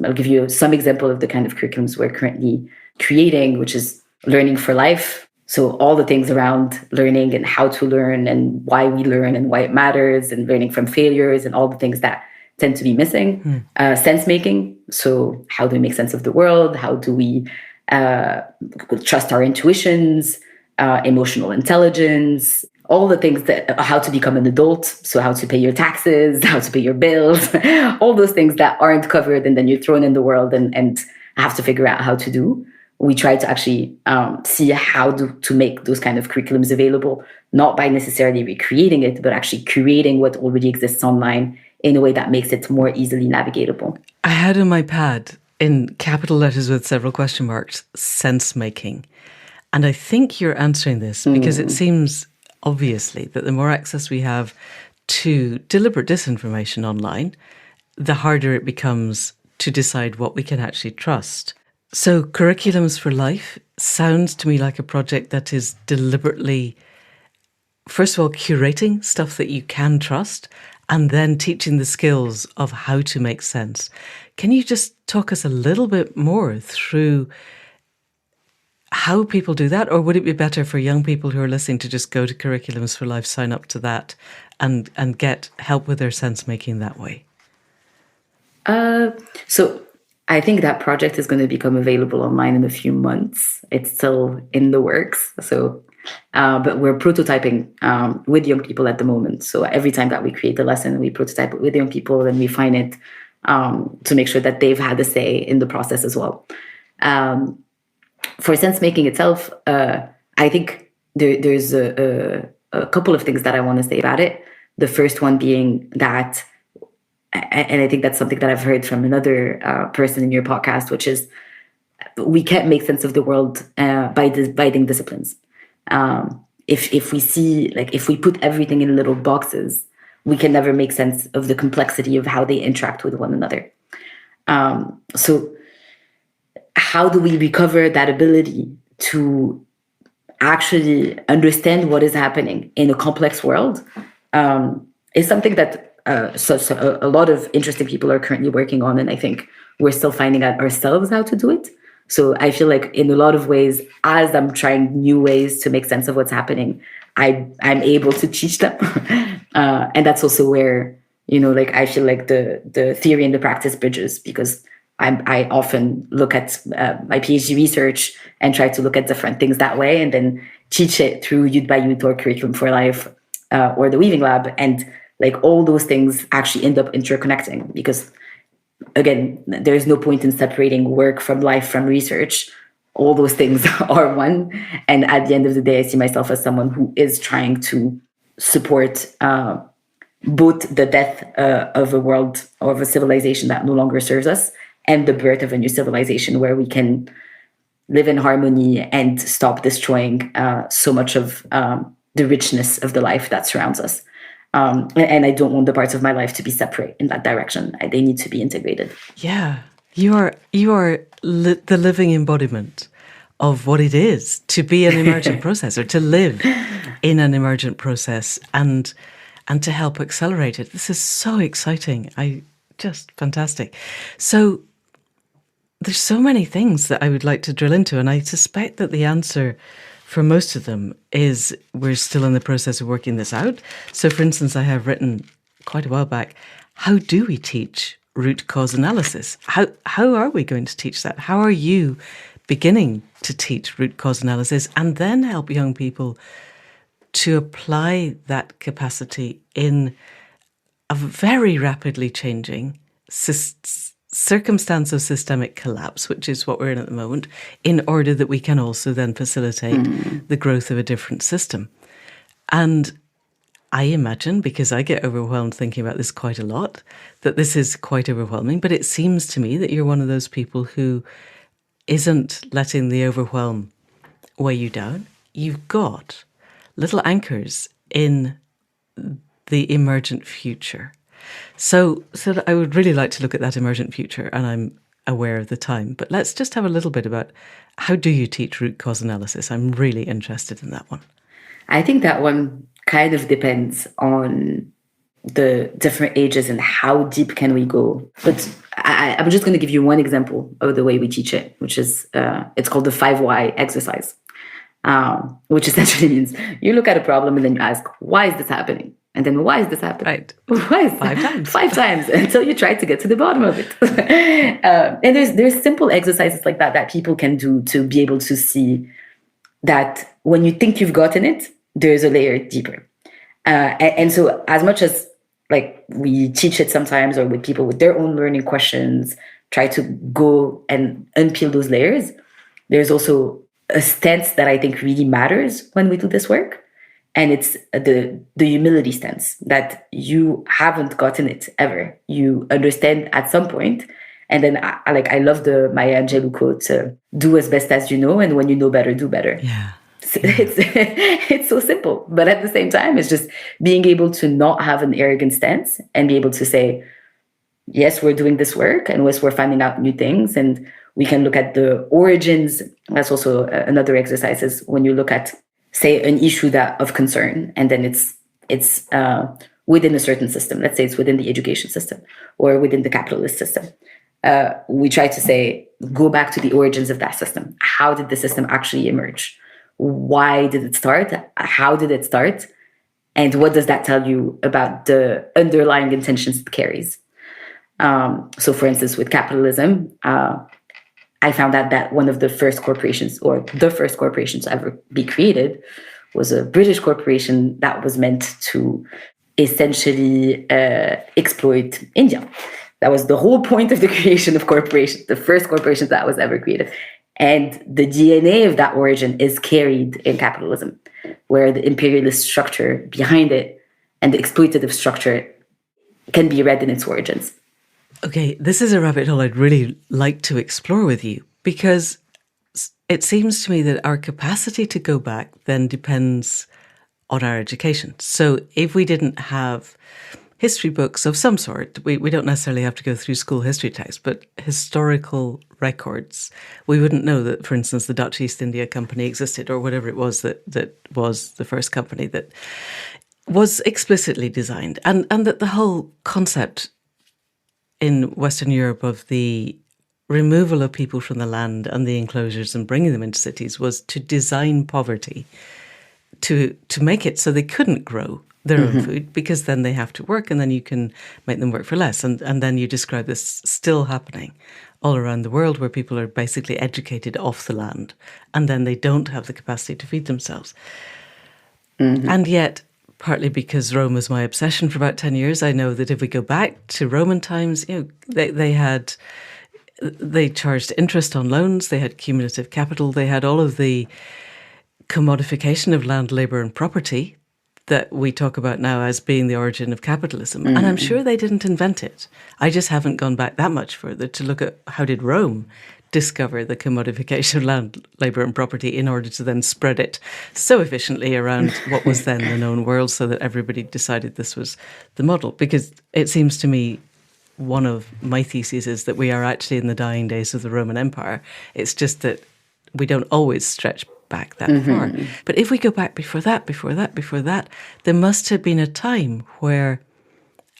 I'll give you some example of the kind of curriculums we're currently creating, which is Learning for Life. So all the things around learning and how to learn and why we learn and why it matters, and learning from failures and all the things that tend to be missing. Sense making. So how do we make sense of the world? How do we trust our intuitions? Emotional intelligence, all the things that, how to become an adult. So how to pay your taxes, how to pay your bills, all those things that aren't covered and then you're thrown in the world and have to figure out how to do. We try to actually see how to make those kind of curriculums available, not by necessarily recreating it, but actually creating what already exists online in a way that makes it more easily navigatable. I had on my pad, in capital letters with several question marks, sense making. And I think you're answering this because it seems obviously that the more access we have to deliberate disinformation online, the harder it becomes to decide what we can actually trust. So Curriculums for Life sounds to me like a project that is deliberately, first of all, curating stuff that you can trust, and then teaching the skills of how to make sense. Can you just talk us a little bit more through how people do that? Or would it be better for young people who are listening to just go to Curriculums for Life, sign up to that, and get help with their sense making that way? So I think that project is going to become available online in a few months. It's still in the works. So, but we're prototyping with young people at the moment. So every time that we create a lesson, we prototype it with young people and we refine it to make sure that they've had a say in the process as well. For sense making itself, I think there's a couple of things that I want to say about it. The first one being that, and I think that's something that I've heard from another person in your podcast, which is we can't make sense of the world by dividing disciplines. If we see, like, if we put everything in little boxes, we can never make sense of the complexity of how they interact with one another. So how do we recover that ability to actually understand what is happening in a complex world is something that so a lot of interesting people are currently working on, and I think we're still finding out ourselves how to do it. So I feel like in a lot of ways, as I'm trying new ways to make sense of what's happening, I'm able to teach them. And that's also where, like, I feel like the theory and the practice bridges, because I often look at my PhD research and try to look at different things that way, and then teach it through Youth by Youth or Curriculum for Life or the Weaving Lab. And like all those things actually end up interconnecting, because again, there's no point in separating work from life from research. All those things are one. And at the end of the day, I see myself as someone who is trying to support both the death of a world or of a civilization that no longer serves us, and the birth of a new civilization where we can live in harmony and stop destroying so much of the richness of the life that surrounds us. And I don't want the parts of my life to be separate in that direction. They need to be integrated. Yeah, you are the living embodiment of what it is to be an emergent process, or to live in an emergent process, and to help accelerate it. This is so exciting. Just fantastic. So there's so many things that I would like to drill into, and I suspect that the answer for most of them is we're still in the process of working this out. So, for instance, I have written quite a while back, how do we teach root cause analysis? How are we going to teach that? How are you beginning to teach root cause analysis and then help young people to apply that capacity in a very rapidly changing circumstance of systemic collapse, which is what we're in at the moment, in order that we can also then facilitate the growth of a different system? And I imagine, because I get overwhelmed thinking about this quite a lot, that this is quite overwhelming, but it seems to me that you're one of those people who isn't letting the overwhelm weigh you down. You've got little anchors in the emergent future. So I would really like to look at that emergent future, and I'm aware of the time. But let's just have a little bit about, how do you teach root cause analysis? I'm really interested in that one. I think that one kind of depends on the different ages and how deep can we go. But I'm just going to give you one example of the way we teach it, which is, it's called the 5 why exercise, which essentially means you look at a problem and then you ask, why is this happening? And then, why is this happening? Right. Why is 5 times. 5 times until you try to get to the bottom of it. And there's simple exercises like that people can do to be able to see that when you think you've gotten it, there's a layer deeper. And so as much as like we teach it sometimes, or with people with their own learning questions, try to go and unpeel those layers, there's also a stance that I think really matters when we do this work. And it's the humility stance, that you haven't gotten it ever. You understand at some point. And then I love the Maya Angelou quote, do as best as you know, and when you know better, do better. Yeah. It's so simple. But at the same time, it's just being able to not have an arrogant stance and be able to say, yes, we're doing this work, and yes, we're finding out new things. And we can look at the origins. That's also another exercise, is when you look at, say, an issue of concern, and then it's within a certain system. Let's say it's within the education system or within the capitalist system. We try to say, go back to the origins of that system. How did the system actually emerge? Why did it start? How did it start? And what does that tell you about the underlying intentions it carries? So, for instance, with capitalism, I found out that one of the first corporations, or the first corporations to ever be created, was a British corporation that was meant to essentially exploit India. That was the whole point of the creation of corporations, the first corporation that was ever created. And the DNA of that origin is carried in capitalism, where the imperialist structure behind it and the exploitative structure can be read in its origins. Okay, this is a rabbit hole I'd really like to explore with you, because it seems to me that our capacity to go back then depends on our education. So if we didn't have history books of some sort, we don't necessarily have to go through school history texts, but historical records, we wouldn't know that, for instance, the Dutch East India Company existed, or whatever it was that was the first company that was explicitly designed. And that the whole concept in Western Europe of the removal of people from the land and the enclosures and bringing them into cities was to design poverty, to make it so they couldn't grow their own food, because then they have to work, and then you can make them work for less. And then you describe this still happening all around the world, where people are basically educated off the land, and then they don't have the capacity to feed themselves. And yet, partly because Rome was my obsession for about 10 years, I know that if we go back to Roman times, they charged interest on loans, they had cumulative capital, they had all of the commodification of land, labour and property that we talk about now as being the origin of capitalism. And I'm sure they didn't invent it. I just haven't gone back that much further to look at how did Rome discover the commodification of land, labour and property in order to then spread it so efficiently around what was then the known world, so that everybody decided this was the model. Because it seems to me one of my theses is that we are actually in the dying days of the Roman Empire. It's just that we don't always stretch back that far. But if we go back before that, there must have been a time where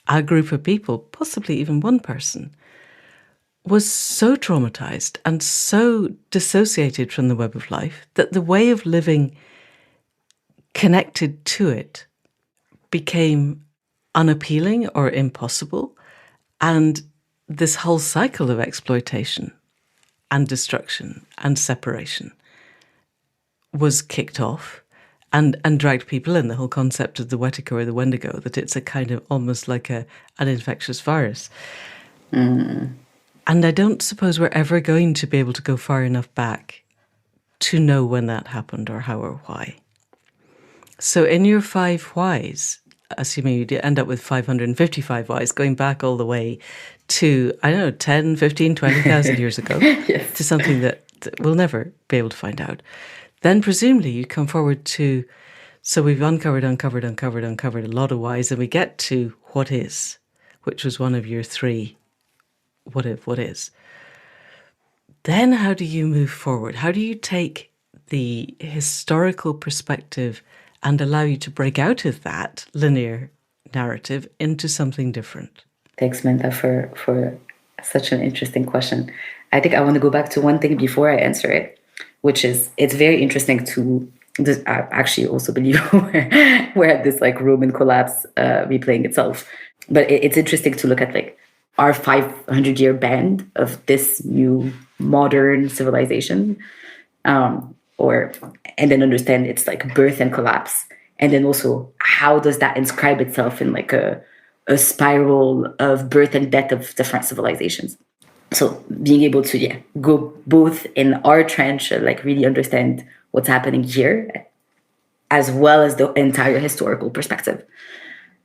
a group of people, possibly even one person, was so traumatized and so dissociated from the web of life that the way of living connected to it became unappealing or impossible. And this whole cycle of exploitation and destruction and separation was kicked off and dragged people in. The whole concept of the Wetiko or the Wendigo, that it's a kind of almost like an infectious virus. And I don't suppose we're ever going to be able to go far enough back to know when that happened or how or why. So in your 5 whys, assuming you end up with 555 whys, going back all the way to, 10, 15, 20,000 years ago, Yes. to something that we'll never be able to find out, then presumably you come forward to, so we've uncovered a lot of whys, and we get to what is, which was one of your 3 what is. Then how do you move forward? How do you take the historical perspective and allow you to break out of that linear narrative into something different? Thanks, Menta, for such an interesting question. I think I want to go back to one thing before I answer it, which is, it's very interesting to, I actually also believe we're at this like Roman collapse replaying itself. But it's interesting to look at like our 500-year band of this new modern civilization, and then understand its like birth and collapse. And then also, how does that inscribe itself in like a spiral of birth and death of different civilizations? So being able to go both in our trench, like really understand what's happening here, as well as the entire historical perspective.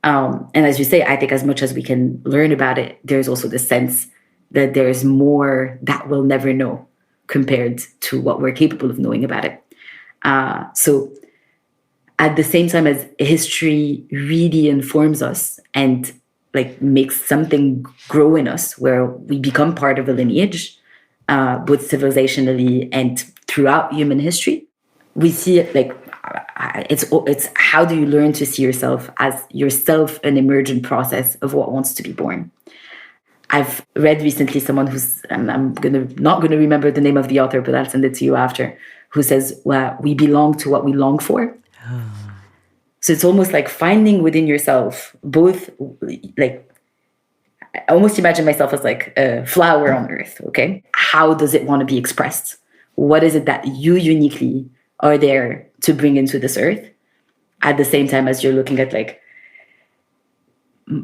And as you say, I think as much as we can learn about it, there's also the sense that there's more that we'll never know compared to what we're capable of knowing about it. So at the same time as history really informs us and like makes something grow in us, where we become part of a lineage, both civilizationally and throughout human history, we see it like it's how do you learn to see yourself as yourself an emergent process of what wants to be born. I've read recently someone who's, and I'm not gonna remember the name of the author, but I'll send it to you after, who says, well, we belong to what we long for. So it's almost like finding within yourself both like almost imagine myself as like a flower on earth. Okay. How does it want to be expressed? What is it that you uniquely are there to bring into this earth? At the same time as you're looking at like,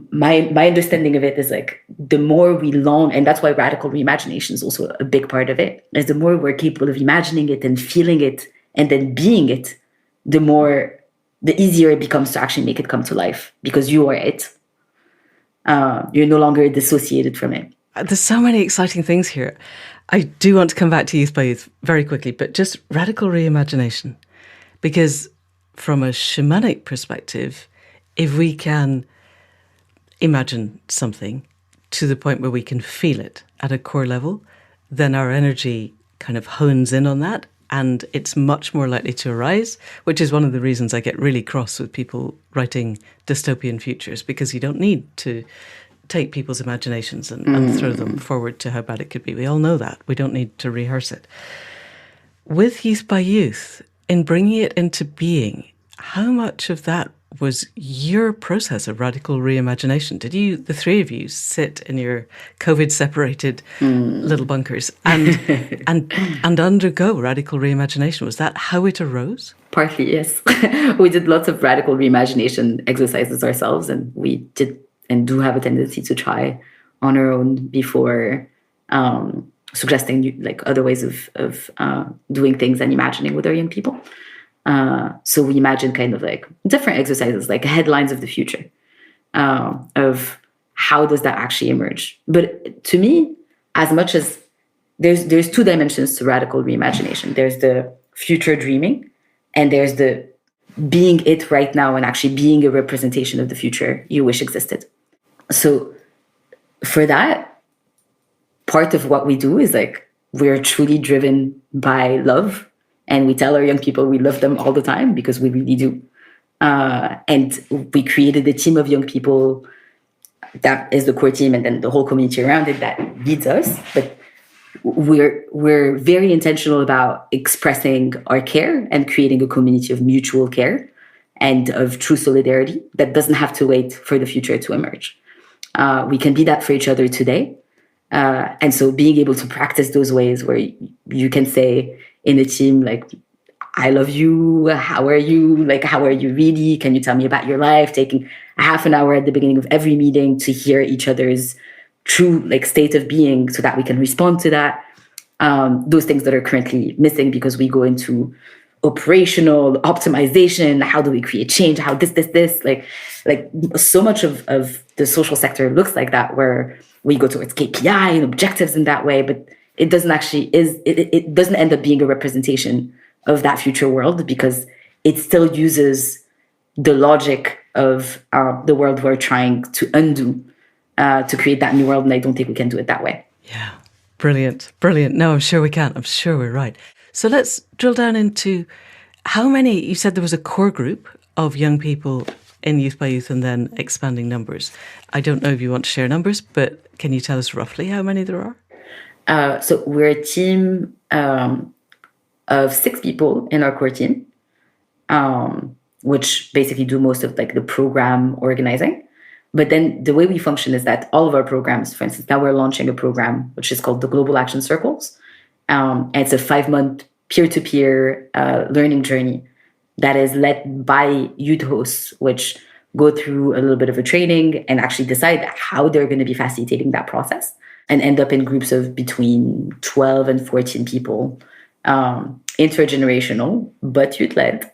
my understanding of it is like the more we long, and that's why radical reimagination is also a big part of it, is the more we're capable of imagining it and feeling it and then being it, the easier it becomes to actually make it come to life, because you are it. You're no longer dissociated from it. There's so many exciting things here. I do want to come back to Youth by Youth very quickly, but just radical reimagination, because from a shamanic perspective, if we can imagine something to the point where we can feel it at a core level, then our energy kind of hones in on that and it's much more likely to arise, which is one of the reasons I get really cross with people writing dystopian futures, because you don't need to take people's imaginations and throw them forward to how bad it could be. We all know that. We don't need to rehearse it. With Youth by Youth, in bringing it into being, how much of that was your process of radical reimagination? Did you, the three of you, sit in your COVID-separated little bunkers and undergo radical reimagination? Was that how it arose? Partly, yes. We did lots of radical reimagination exercises ourselves, and we did and do have a tendency to try on our own before suggesting like other ways of doing things and imagining with our young people. So we imagine kind of like different exercises, like headlines of the future, of how does that actually emerge. But to me, as much as there's two dimensions to radical reimagination. There's the future dreaming, and there's the being it right now and actually being a representation of the future you wish existed. So for that, part of what we do is like, we're truly driven by love. And we tell our young people we love them all the time, because we really do. And we created a team of young people that is the core team, and then the whole community around it that leads us. But we're very intentional about expressing our care and creating a community of mutual care and of true solidarity that doesn't have to wait for the future to emerge. We can be that for each other today. And so being able to practice those ways where you can say in a team, like, I love you, how are you? Like, how are you really? Can you tell me about your life? Taking a half an hour at the beginning of every meeting to hear each other's true like state of being so that we can respond to that. Those things that are currently missing because we go into operational optimization. How do we create change? How this, like so much of the social sector looks like that, where we go towards KPI and objectives in that way, but it doesn't actually it doesn't end up being a representation of that future world, because it still uses the logic of the world we're trying to undo to create that new world. And I don't think we can do it that way. Yeah. Brilliant. No, I'm sure we can. I'm sure we're right. So let's drill down into how many, you said there was a core group of young people in Youth by Youth and then expanding numbers. I don't know if you want to share numbers, but can you tell us roughly how many there are? So we're a team of 6 people in our core team, which basically do most of like the program organizing. But then the way we function is that all of our programs, for instance, now we're launching a program which is called the Global Action Circles. And it's a 5-month peer-to-peer learning journey that is led by youth hosts, which go through a little bit of a training and actually decide how they're going to be facilitating that process, and end up in groups of between 12 and 14 people, intergenerational, but youth-led,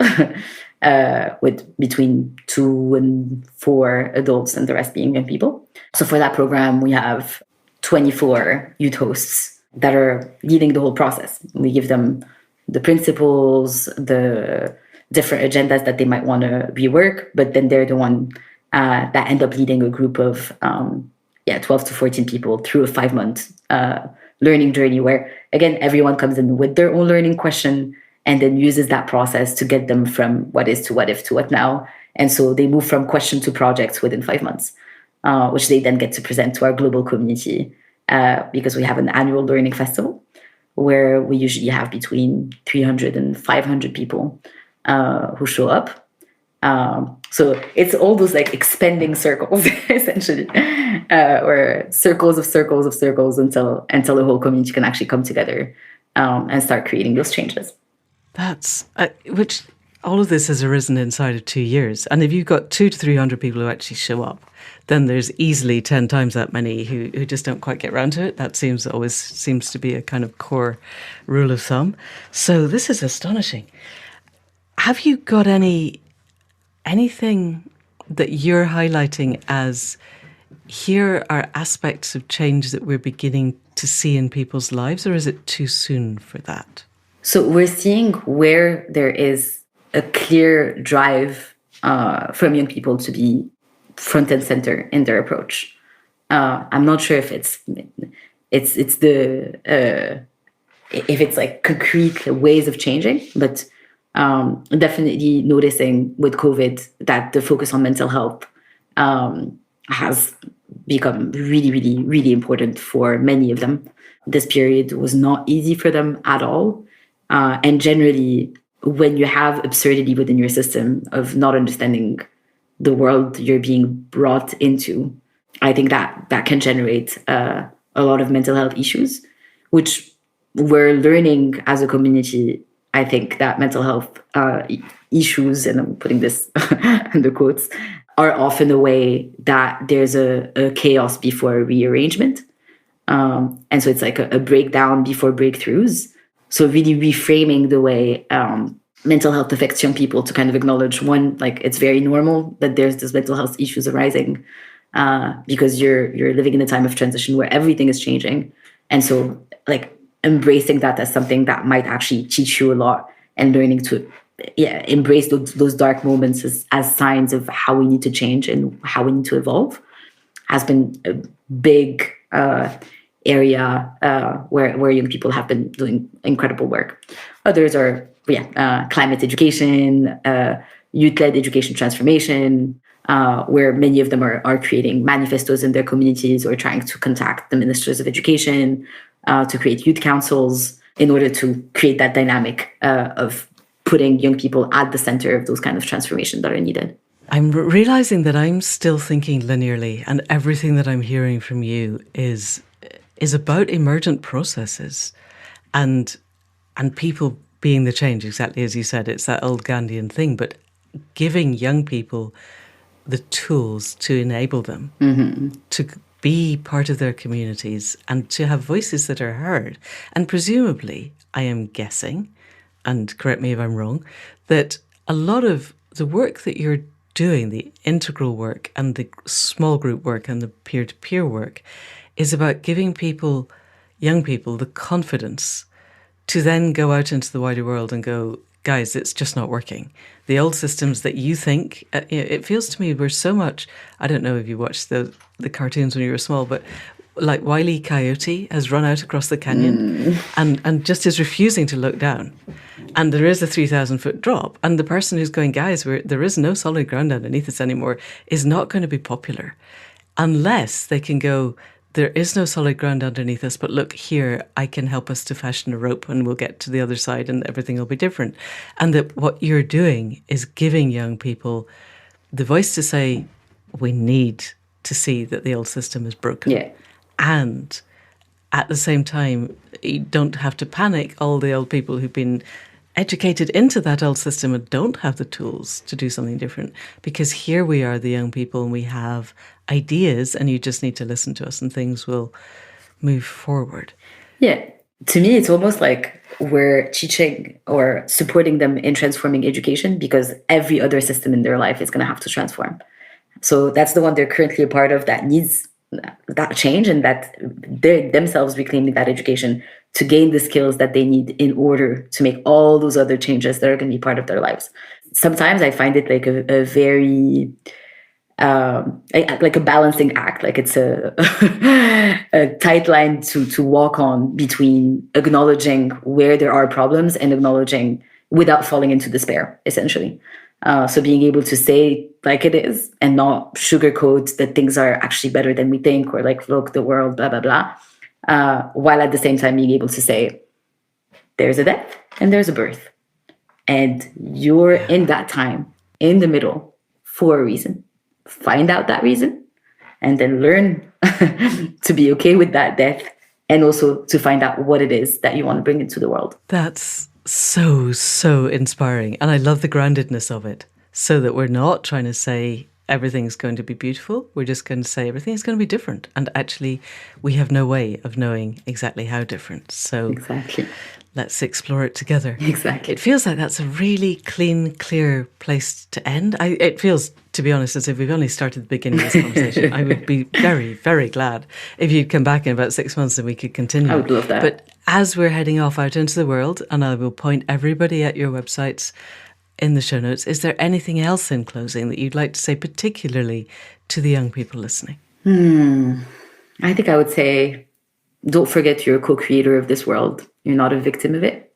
with between 2 and 4 adults and the rest being young people. So for that program, we have 24 youth hosts that are leading the whole process. We give them the principles, the different agendas that they might want to rework, but then they're the one that end up leading a group of 12 to 14 people through a 5-month learning journey, where, again, everyone comes in with their own learning question and then uses that process to get them from what is to what if to what now. And so they move from question to projects within 5 months, which they then get to present to our global community, because we have an annual learning festival where we usually have between 300 and 500 people who show up. So it's all those like expanding circles, essentially, or circles of circles of circles until the whole community can actually come together and start creating those changes. That's which all of this has arisen inside of 2 years. And if you've got 200 to 300 people who actually show up, then there's easily 10 times that many who just don't quite get around to it. That always seems to be a kind of core rule of thumb. So this is astonishing. Have you got anything that you're highlighting as here are aspects of change that we're beginning to see in people's lives, or is it too soon for that? So we're seeing where there is a clear drive from young people to be front and center in their approach. I'm not sure if it's like concrete ways of changing, but definitely noticing with COVID that the focus on mental health has become really, really, really important for many of them. This period was not easy for them at all. And generally, when you have absurdity within your system of not understanding the world you're being brought into, I think that can generate a lot of mental health issues, which we're learning as a community. I think that mental health issues, and I'm putting this in the quotes, are often a way that there's a chaos before rearrangement. And so it's like a breakdown before breakthroughs. So really reframing the way mental health affects young people to kind of acknowledge, one, like it's very normal that there's this mental health issues arising because you're living in a time of transition where everything is changing. And so like embracing that as something that might actually teach you a lot, and learning to embrace those dark moments as signs of how we need to change and how we need to evolve has been a big area where young people have been doing incredible work. Others are climate education, youth-led education transformation, where many of them are creating manifestos in their communities or trying to contact the ministers of education to create youth councils in order to create that dynamic of putting young people at the center of those kind of transformations that are needed. I'm realizing that I'm still thinking linearly, and everything that I'm hearing from you is about emergent processes and people being the change, exactly as you said. It's that old Gandhian thing, but giving young people the tools to enable them to be part of their communities and to have voices that are heard. And presumably, I am guessing, and correct me if I'm wrong, that a lot of the work that you're doing, the integral work and the small group work and the peer-to-peer work, is about giving people, young people, the confidence to then go out into the wider world and go, guys, it's just not working. The old systems that you think, it feels to me we're so much, I don't know if you watched the cartoons when you were small, but like Wile E. Coyote has run out across the canyon and just is refusing to look down. And there is a 3,000-foot drop. And the person who's going, guys, there is no solid ground underneath us anymore, is not going to be popular unless they can go, there is no solid ground underneath us, but look here, I can help us to fashion a rope and we'll get to the other side and everything will be different. And that what you're doing is giving young people the voice to say, we need to see that the old system is broken. Yeah. And at the same time, you don't have to panic all the old people who've been educated into that old system and don't have the tools to do something different, because here we are, the young people, and we have ideas and you just need to listen to us and things will move forward. Yeah. To me, it's almost like we're teaching or supporting them in transforming education because every other system in their life is going to have to transform. So that's the one they're currently a part of that needs that change, and that they're themselves reclaiming that education to gain the skills that they need in order to make all those other changes that are going to be part of their lives. Sometimes I find it like a very like a balancing act, like it's a tight line to walk on between acknowledging where there are problems and acknowledging without falling into despair, essentially. So being able to say like it is and not sugarcoat that things are actually better than we think, or like, look, the world, blah, blah, blah. While at the same time being able to say, there's a death and there's a birth. And you're in that time. in the middle for a reason. Find out that reason and then learn to be okay with that death, and also to find out what it is that you want to bring into the world. That's so inspiring. And I love the groundedness of it, so that we're not trying to say everything's going to be beautiful. We're just going to say everything's going to be different. And actually, we have no way of knowing exactly how different. So Exactly. Let's explore it together. Exactly. It feels like that's a really clean, clear place to end. It feels, to be honest, as if we've only started the beginning of this conversation. I would be very, very glad if you'd come back in about 6 months and we could continue. I would love that. But as we're heading off out into the world, and I will point everybody at your websites in the show notes, is there anything else in closing that you'd like to say, particularly to the young people listening? I think I would say, don't forget you're a co-creator of this world. You're not a victim of it.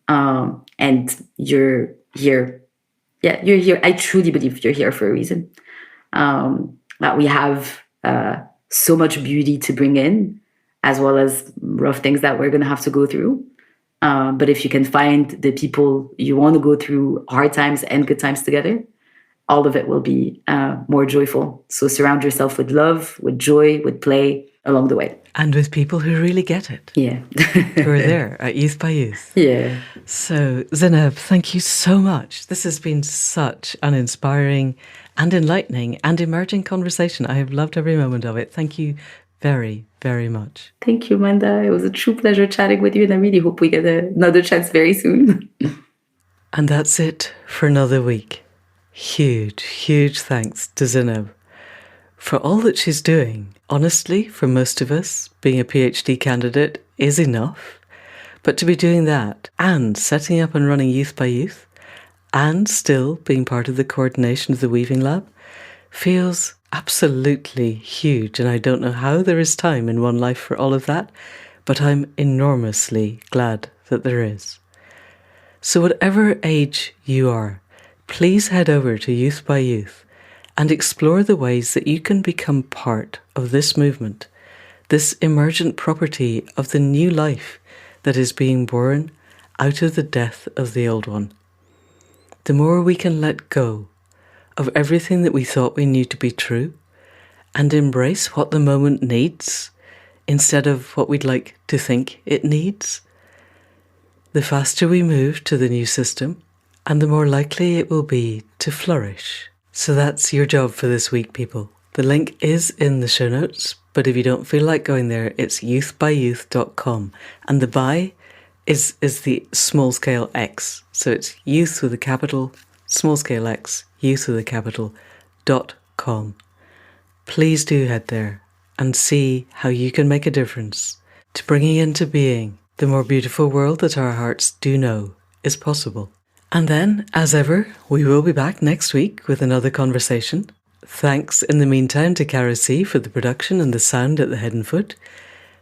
And you're here. Yeah, you're here. I truly believe you're here for a reason. That we have so much beauty to bring in, as well as rough things that we're going to have to go through. But if you can find the people you want to go through hard times and good times together, all of it will be more joyful. So surround yourself with love, with joy, with play along the way. And with people who really get it. Yeah. Who are there at Youth by Youth. Yeah. So, Zineb, thank you so much. This has been such an inspiring and enlightening and emerging conversation. I have loved every moment of it. Thank you very, very much. Thank you, Manda. It was a true pleasure chatting with you, and I really hope we get another chance very soon. And that's it for another week. Huge thanks to Zineb for all that she's doing. Honestly, for most of us, being a Ph.D. candidate is enough. But to be doing that and setting up and running Youth by Youth and still being part of the coordination of the Weaving Lab feels absolutely huge. And I don't know how there is time in one life for all of that, but I'm enormously glad that there is. So whatever age you are, please head over to Youth by Youth and explore the ways that you can become part of this movement, this emergent property of the new life that is being born out of the death of the old one. The more we can let go of everything that we thought we knew to be true and embrace what the moment needs instead of what we'd like to think it needs, the faster we move to the new system and the more likely it will be to flourish. So that's your job for this week, people. The link is in the show notes, but if you don't feel like going there, it's youthbyyouth.com. And the by is the small scale X. So it's youth with a capital, small scale X, youth with a capital, .com. Please do head there and see how you can make a difference to bringing into being the more beautiful world that our hearts do know is possible. And then, as ever, we will be back next week with another conversation. Thanks in the meantime to Cara C for the production and the sound at the head and foot,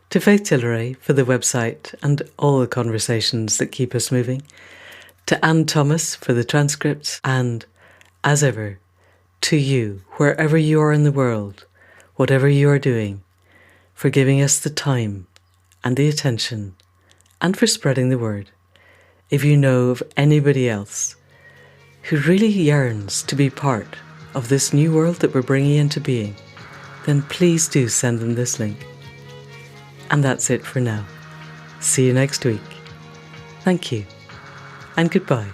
to Faith Tilleray for the website and all the conversations that keep us moving, to Anne Thomas for the transcripts, and, as ever, to you, wherever you are in the world, whatever you are doing, for giving us the time and the attention and for spreading the word. If you know of anybody else who really yearns to be part of this new world that we're bringing into being, then please do send them this link. And that's it for now. See you next week. Thank you, and goodbye.